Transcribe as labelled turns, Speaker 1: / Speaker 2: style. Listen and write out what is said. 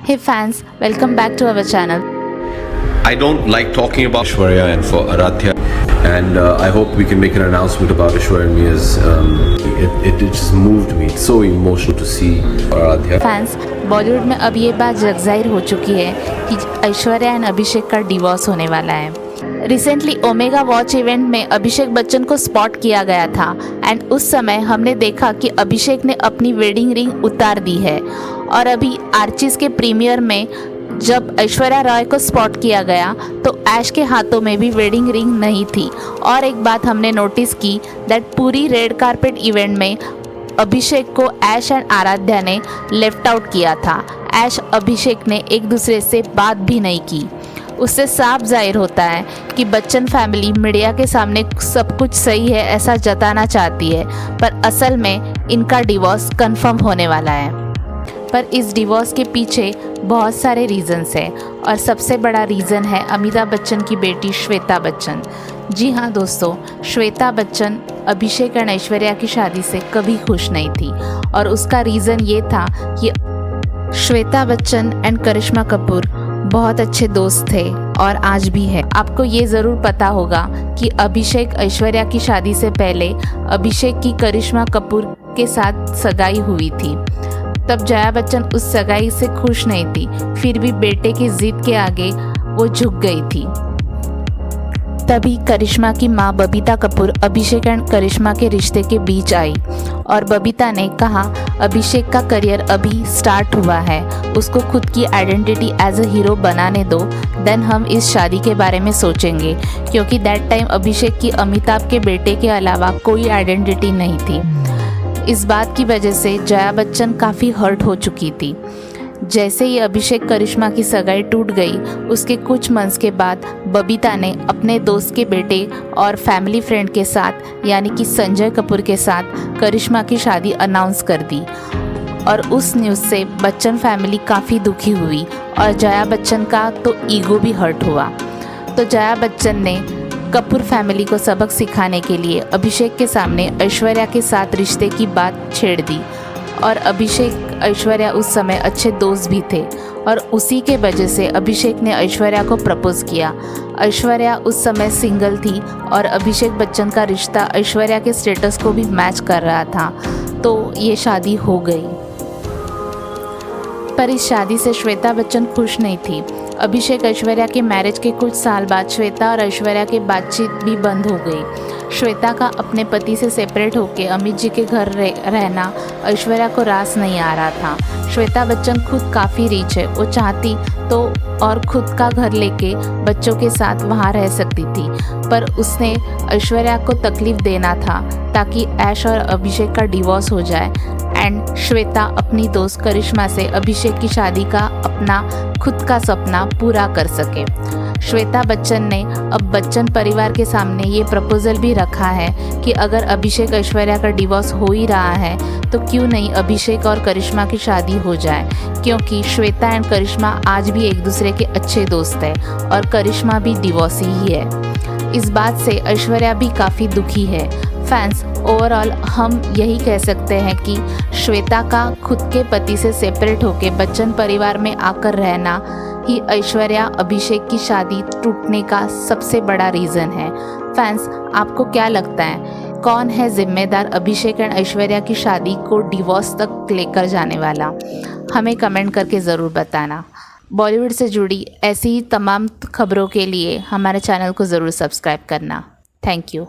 Speaker 1: Hey fans, welcome back to our channel.
Speaker 2: I don't like talking about Aishwarya and for Aradhya, and I hope we can make an announcement about Aishwarya and me as it just moved me. It's so emotional to see Aradhya.
Speaker 1: Fans, Bollywood में अब ये बात जग जाहिर हो चुकी है कि Aishwarya and अभिषेक का डिवोर्स होने वाला है। रिसेंटली ओमेगा वॉच इवेंट में अभिषेक बच्चन को स्पॉट किया गया था एंड उस समय हमने देखा कि अभिषेक ने अपनी वेडिंग रिंग उतार दी है और अभी आर्चीज के प्रीमियर में जब ऐश्वर्या रॉय को स्पॉट किया गया तो ऐश के हाथों में भी वेडिंग रिंग नहीं थी। और एक बात हमने नोटिस की दैट पूरी रेड कारपेट इवेंट में अभिषेक को ऐश एंड आराध्या ने लेफ्ट आउट किया था। ऐश अभिषेक ने एक दूसरे से बात भी नहीं की। उससे साफ जाहिर होता है कि बच्चन फैमिली मीडिया के सामने सब कुछ सही है ऐसा जताना चाहती है, पर असल में इनका डिवोर्स कंफर्म होने वाला है। पर इस डिवोर्स के पीछे बहुत सारे रीज़न्स हैं और सबसे बड़ा रीज़न है अमिताभ बच्चन की बेटी श्वेता बच्चन। जी हाँ दोस्तों, श्वेता बच्चन अभिषेक एंड ऐश्वर्या की शादी से कभी खुश नहीं थी और उसका रीज़न ये था कि श्वेता बच्चन एंड करिश्मा कपूर बहुत अच्छे दोस्त थे और आज भी है। आपको ये ज़रूर पता होगा कि अभिषेक ऐश्वर्या की शादी से पहले अभिषेक की करिश्मा कपूर के साथ सगाई हुई थी। तब जया बच्चन उस सगाई से खुश नहीं थी, फिर भी बेटे की जिद के आगे वो झुक गई थी। तभी करिश्मा की माँ बबीता कपूर अभिषेक एंड करिश्मा के रिश्ते के बीच आई और बबीता ने कहा अभिषेक का करियर अभी स्टार्ट हुआ है, उसको खुद की आइडेंटिटी एज अ हीरो बनाने दो, देन हम इस शादी के बारे में सोचेंगे। क्योंकि दैट टाइम अभिषेक की अमिताभ के बेटे के अलावा कोई आइडेंटिटी नहीं थी। इस बात की वजह से जया बच्चन काफ़ी हर्ट हो चुकी थी। जैसे ही अभिषेक करिश्मा की सगाई टूट गई, उसके कुछ मंथ्स के बाद बबीता ने अपने दोस्त के बेटे और फैमिली फ्रेंड के साथ यानी कि संजय कपूर के साथ करिश्मा की शादी अनाउंस कर दी और उस न्यूज़ से बच्चन फैमिली काफ़ी दुखी हुई और जया बच्चन का तो ईगो भी हर्ट हुआ। तो जया बच्चन ने कपूर फैमिली को सबक सिखाने के लिए अभिषेक के सामने ऐश्वर्या के साथ रिश्ते की बात छेड़ दी और अभिषेक ऐश्वर्या उस समय अच्छे दोस्त भी थे और उसी के वजह से अभिषेक ने ऐश्वर्या को प्रपोज किया। ऐश्वर्या उस समय सिंगल थी और अभिषेक बच्चन का रिश्ता ऐश्वर्या के स्टेटस को भी मैच कर रहा था, तो ये शादी हो गई। पर इस शादी से श्वेता बच्चन खुश नहीं थी। अभिषेक ऐश्वर्या के मैरिज के कुछ साल बाद श्वेता और ऐश्वर्या की बातचीत भी बंद हो गई। श्वेता का अपने पति से सेपरेट होकर अमित जी के घर रहना ऐश्वर्या को रास नहीं आ रहा था। श्वेता बच्चन खुद काफ़ी रिच है, वो चाहती तो और खुद का घर लेके बच्चों के साथ वहाँ रह सकती थी, पर उसने ऐश्वर्या को तकलीफ़ देना था ताकि ऐश और अभिषेक का डिवोर्स हो जाए एंड श्वेता अपनी दोस्त करिश्मा से अभिषेक की शादी का अपना खुद का सपना पूरा कर सके। श्वेता बच्चन ने अब बच्चन परिवार के सामने ये प्रपोजल भी रखा है कि अगर अभिषेक ऐश्वर्या का डिवोर्स हो ही रहा है तो क्यों नहीं अभिषेक और करिश्मा की शादी हो जाए, क्योंकि श्वेता एंड करिश्मा आज भी एक दूसरे के अच्छे दोस्त हैं और करिश्मा भी डिवोर्सी ही है। इस बात से ऐश्वर्या भी काफ़ी दुखी है। फैंस, ओवरऑल हम यही कह सकते हैं कि श्वेता का खुद के पति से सेपरेट होकर बच्चन परिवार में आकर रहना ही ऐश्वर्या अभिषेक की शादी टूटने का सबसे बड़ा रीज़न है। फैंस, आपको क्या लगता है कौन है जिम्मेदार अभिषेक एंड ऐश्वर्या की शादी को डिवोर्स तक लेकर जाने वाला? हमें कमेंट करके ज़रूर बताना। बॉलीवुड से जुड़ी ऐसी ही तमाम खबरों के लिए हमारे चैनल को ज़रूर सब्सक्राइब करना। Thank you.